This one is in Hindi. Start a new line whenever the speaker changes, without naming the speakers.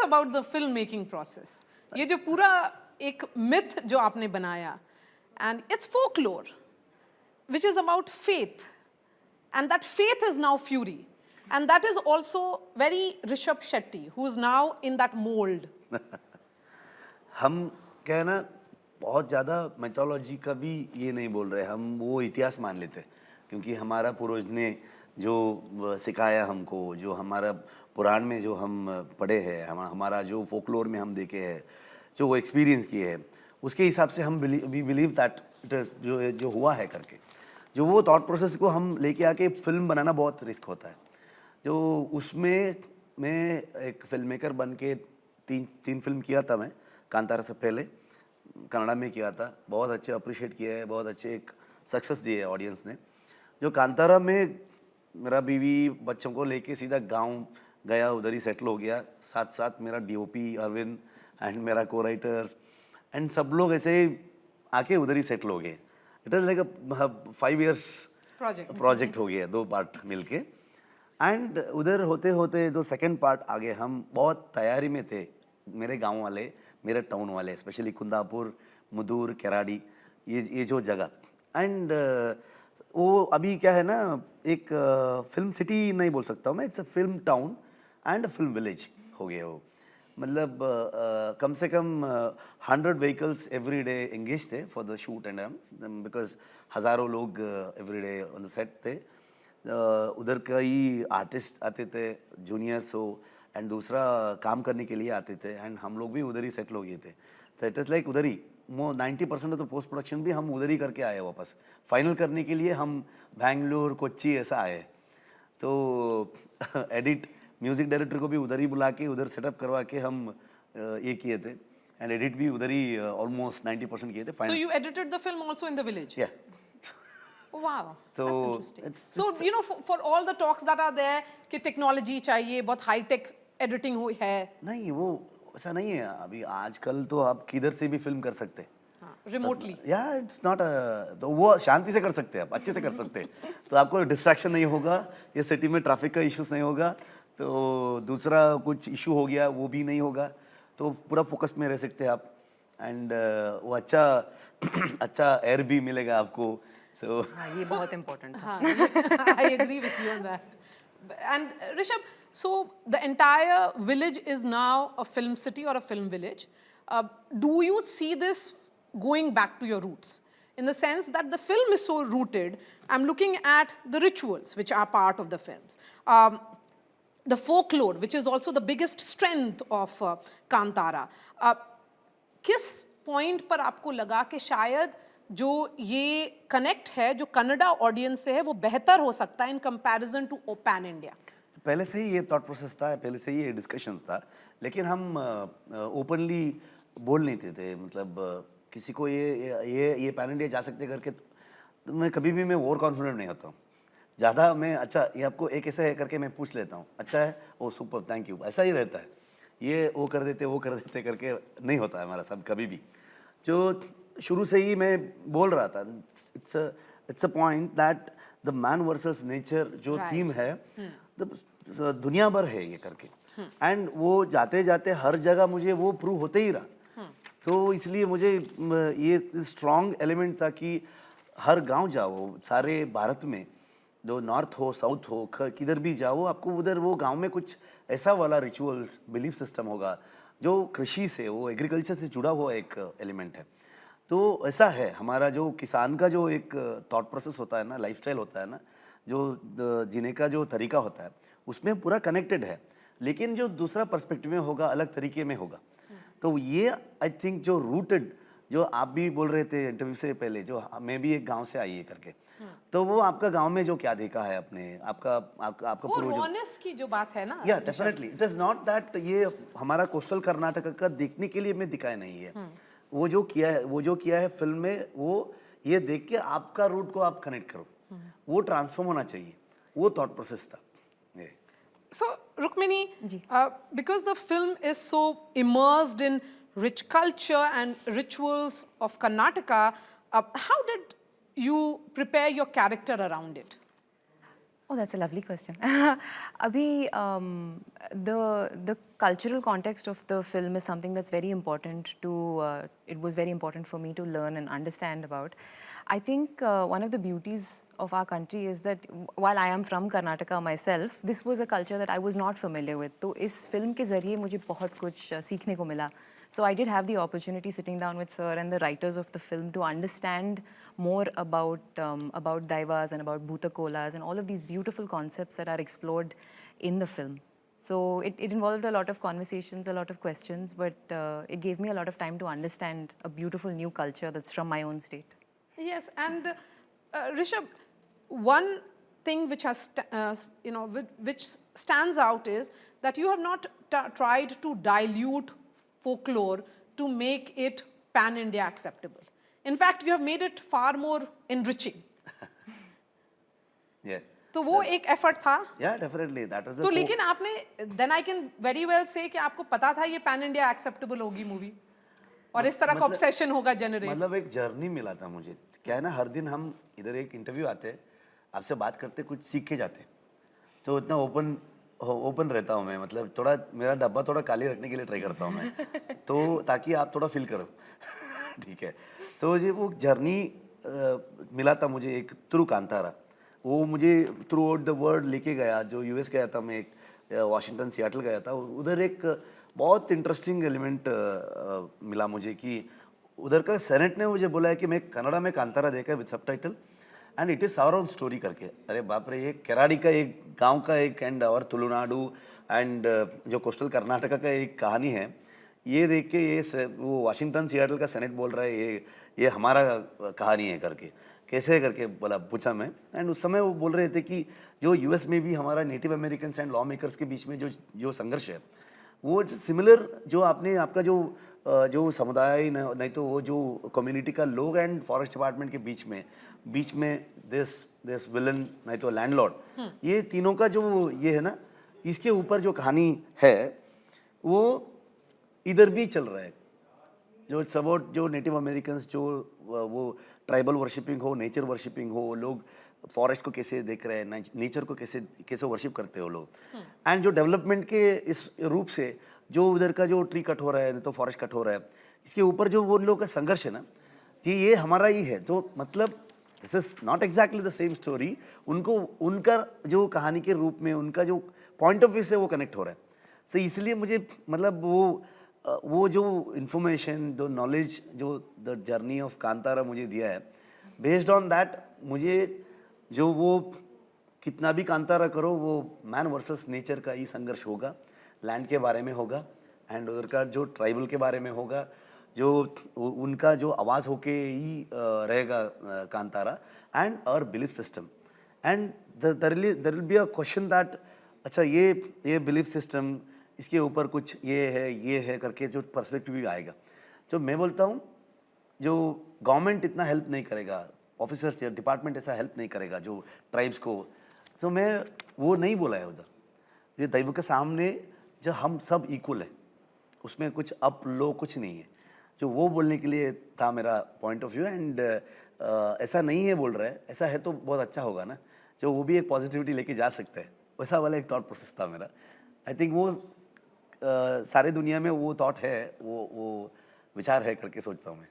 about the film making process. ये जो पूरा एक myth जो आपने बनाया, and it's folklore, which is about faith, and that faith is now fury, and that is also very Rishabh Shetty, who is now in that mold.
हम क्या है ना, बहुत ज़्यादा मैथोलॉजी का भी ये नहीं बोल रहे, हम वो इतिहास मान लेते हैं, क्योंकि हमारा पूर्वज ने जो सिखाया हमको, जो हमारा पुराण में जो हम पढ़े हैं, हमारा जो फोकलोर में हम देखे हैं, जो वो एक्सपीरियंस किए हैं, उसके हिसाब से हम we believe that it is जो हुआ है करके, जो वो थॉट प्रोसेस को हम लेके आके फिल्म बनाना बहुत रिस्क होता है। जो उसमें मैं एक फिल्म मेकर बन के तीन फिल्म किया था मैं, कांतारा से पहले कन्नड़ा में किया था, बहुत अच्छे अप्रिशिएट किया है, बहुत अच्छे एक सक्सेस दिए है ऑडियंस ने। जो कांतारा में मेरा बीवी बच्चों को लेके सीधा गांव गया, उधर ही सेटल हो गया, साथ साथ मेरा डीओपी अरविंद एंड मेरा को राइटर्स एंड सब लोग ऐसे आके उधर ही सेटल हो गए। It is like a 5 years project हो गया, 2 पार्ट मिलके। एंड उधर होते होते जो सेकंड पार्ट आ गए, हम बहुत तैयारी में थे, मेरे गांव वाले, मेरे टाउन वाले, स्पेशली कुंदापुर, मुदूर, केराडी, ये जो जगह। एंड वो अभी क्या है ना, एक फिल्म सिटी नहीं बोल सकता हूँ मैं, it's a film town and film village हो गया वो। मतलब कम से कम 100 vehicles एवरी डे एंगेज थे for the shoot and because हज़ारों लोग every day on the set थे। उधर कई आर्टिस्ट आते थे, जूनियर्स हो एंड दूसरा काम करने के लिए आते थे, एंड हम लोग भी उधर ही सेटल हो गए थे। तो इट इज़ लाइक उधर ही 90% ऑफ द पोस्ट प्रोडक्शन भी हम उधर ही करके आए, वापस फाइनल करने के लिए हम बैंगलोर, कोच्चि ऐसा आए। तो एडिट म्यूज़िक डायरेक्टर को भी उधर ही बुला के उधर सेटअप करवा के हम ये किए थे, एंड एडिट भी उधर ही ऑलमोस्ट 90% किए थे।
So you edited the film also in the village?
Yeah.
Oh, wow,
So
that's interesting.
it's-
So you know, for all the talks that are there कि टेक्नोलॉजी चाहिए, बहुत हाई टेक एडिटिंग हुई है,
नहीं, वो ऐसा नहीं है। अभी आजकल तो आप किधर से भी फिल्म कर सकते हैं,
रिमोटली।
या इट्स नॉट तो वो शांति से कर सकते हैं, आप अच्छे से कर सकते हैं। तो आपको डिस्ट्रैक्शन नहीं होगा, ये सिटी में ट्रैफिक का इश्यूज नहीं होगा, तो दूसरा कुछ इशू हो गया वो भी नहीं होगा, तो पूरा फोकस में रह सकते हैं आप। एंड वो अच्छा अच्छा एयर भी मिलेगा आपको। सो
ये बहुत इम्पोर्टेंट है।
I agree with you on that. And Rishabh, so the entire village is now a film city or a film village. Do you see this going back to your roots? In the sense that the film is so rooted, I'm looking at the rituals which are part of the films. The folklore, which is also the biggest strength of Kantara. किस पॉइंट पर आपको लगा कि शायद जो ये कनेक्ट है जो कन्नड़ा ऑडियंस से है वो बेहतर हो सकता है in comparison to pan India?
पहले से ही ये थॉट प्रोसेस था, पहले से ही ये डिस्कशन था, लेकिन हम ओपनली बोल नहीं थे। मतलब किसी को ये पैन इंडिया जा सकते करके, तो मैं कभी भी मैं ओवर कॉन्फिडेंट नहीं होता हूँ ज़्यादा। मैं अच्छा ये आपको एक ऐसा है करके मैं पूछ लेता हूँ, अच्छा है, ओ सुपर, थैंक यू, ऐसा ही रहता है। ये वो कर देते करके नहीं होता है हमारा सब कभी भी। जो शुरू से ही मैं बोल रहा था, it's a point that the man versus nature जो थीम है, दुनिया भर है ये करके, एंड वो जाते जाते हर जगह मुझे वो प्रूव होते ही रहा। तो इसलिए मुझे ये स्ट्रॉन्ग एलिमेंट था कि हर गांव जाओ, सारे भारत में, जो नॉर्थ हो, साउथ हो, किधर भी जाओ, आपको उधर वो गांव में कुछ ऐसा वाला रिचुअल्स, बिलीफ सिस्टम होगा जो कृषि से, वो एग्रीकल्चर से जुड़ा हुआ एक एलिमेंट है। तो ऐसा है हमारा जो किसान का जो एक थॉट प्रोसेस होता है ना, लाइफस्टाइल होता है ना, जो जीने का जो तरीका होता है, उसमें पूरा कनेक्टेड है, लेकिन जो दूसरा पर्सपेक्टिव में होगा, अलग तरीके में होगा। तो ये आई थिंक जो रूटेड, जो आप भी बोल रहे थे इंटरव्यू से पहले, जो मैं भी एक गांव से आई है करके, तो वो आपका गांव में जो क्या देखा है आपने, आपका
वो रॉनेस की जो बात है ना,
या definitely it is not that ये हमारा कोस्टल कर्नाटक का देखने के लिए मैं दिखाया नहीं है। वो जो किया है फिल्म में, वो ये देख के आपका रूट को आप कनेक्ट करो, वो ट्रांसफॉर्म होना चाहिए, वो थॉट प्रोसेस था।
So, Rukmini, because the film is so immersed in rich culture and rituals of Karnataka, how did you prepare your character around it?
Oh, that's a lovely question. Abhi, the cultural context of the film is something that's very important to. It was very important for me to learn and understand about. I think one of the beauties of our country is that while I am from Karnataka myself, this was a culture that I was not familiar with. तो इस film के ज़रिए मुझे बहुत कुछ सीखने को मिला. So I did have the opportunity sitting down with sir and the writers of the film to understand more about daivas and about bhuta kolas and all of these beautiful concepts that are explored in the film. So it involved a lot of conversations, a lot of questions, but it gave me a lot of time to understand a beautiful new culture that's from my own state.
Yes, and Rishabh, one thing which has, which stands out is that you have not tried to dilute folklore to make it pan-India acceptable. In fact, you have made it far more enriching.
Yeah.
तो वो एक effort था.
Yeah, definitely. That was a
तो लेकिन आपने, then I can very well say कि आपको पता था ये pan-India acceptable होगी movie. और इस तरह का obsession होगा generate.
मतलब एक जर्नी मिला था मुझे. क्या है ना, हर दिन हम इधर एक इंटरव्यू आते हैं, आपसे बात करते, कुछ सीख के जाते. तो इतना ओपन रहता हूँ मैं, मतलब थोड़ा मेरा डब्बा थोड़ा खाली रखने के लिए ट्राई करता हूँ मैं, तो ताकि आप थोड़ा फील करो. ठीक है. तो ये वो जर्नी मिला था मुझे एक थ्रू कांतारा. वो मुझे थ्रू आउट द वर्ल्ड लेके गया. जो यूएस गया था मैं, एक वाशिंगटन सियाटल गया था. उधर एक बहुत इंटरेस्टिंग एलिमेंट मिला मुझे कि उधर का सेनेट ने मुझे बोला है कि मैं कन्नड़ा में कांतारा देखा with subtitle and it is our own story करके. अरे बाप रे, ये केराडी का एक गांव का एक एंड और तुलुनाडु एंड जो कोस्टल कर्नाटका का एक कहानी है. ये देख के ये वो वाशिंगटन सियाटल का सेनेट बोल रहा है ये हमारा कहानी है करके. कैसे करके बोला, पूछा मैं. एंड उस समय वो बोल रहे थे कि जो यूएस में भी हमारा native American and law makers के बीच में जो संघर्ष है, वो सिमिलर जो आपका जो समुदाय नहीं तो वो जो कम्युनिटी का लोग एंड फॉरेस्ट डिपार्टमेंट के बीच में दिस विलन नहीं तो लैंडलॉर्ड, ये तीनों का जो ये है ना, इसके ऊपर जो कहानी है वो इधर भी चल रहा है. जो इट्स अबाउट जो नेटिव अमेरिकन, जो वो ट्राइबल वर्शिपिंग हो, नेचर वर्शिपिंग हो, लोग फॉरेस्ट को कैसे देख रहे हैं, नेचर को कैसे वर्शिप करते हो लोग, एंड जो डेवलपमेंट के इस रूप से जो उधर का जो ट्री कट हो रहा है तो फॉरेस्ट कट हो रहा है, इसके ऊपर जो वो लोग का संघर्ष है ना, कि ये हमारा ही है. तो मतलब this is not exactly the same story. उनको उनका जो कहानी के रूप में उनका जो पॉइंट ऑफ व्यू से वो कनेक्ट हो रहा है. सो इसलिए मुझे मतलब वो जो इन्फॉर्मेशन, जो नॉलेज, जो द जर्नी ऑफ कांतारा मुझे दिया है, बेस्ड ऑन दैट मुझे जो वो कितना भी कांतारा करो, वो मैन वर्सेस नेचर का ही संघर्ष होगा, लैंड के बारे में होगा एंड उधर का जो ट्राइबल के बारे में होगा, जो उनका जो आवाज़ होके ही रहेगा Kantara and our belief system. And there will be a question that अच्छा ये बिलीफ सिस्टम, इसके ऊपर कुछ ये है करके जो पर्सपेक्टिव भी आएगा. जो मैं बोलता हूँ, जो गवर्नमेंट इतना हेल्प नहीं करेगा, ऑफिसर्स या डिपार्टमेंट ऐसा हेल्प नहीं करेगा जो ट्राइब्स को, तो मैं वो नहीं बोला है उधर. ये दैव के सामने जो हम सब इक्वल है, उसमें कुछ अप लो कुछ नहीं है. जो वो बोलने के लिए था मेरा पॉइंट ऑफ व्यू. एंड ऐसा नहीं है बोल रहा है, ऐसा है तो बहुत अच्छा होगा ना, जो वो भी एक पॉजिटिविटी लेके जा सकते हैं, वैसा वाला एक थॉट प्रोसेस था मेरा. आई थिंक वो सारे दुनिया में वो थॉट है, वो विचार है करके सोचता हूँ मैं.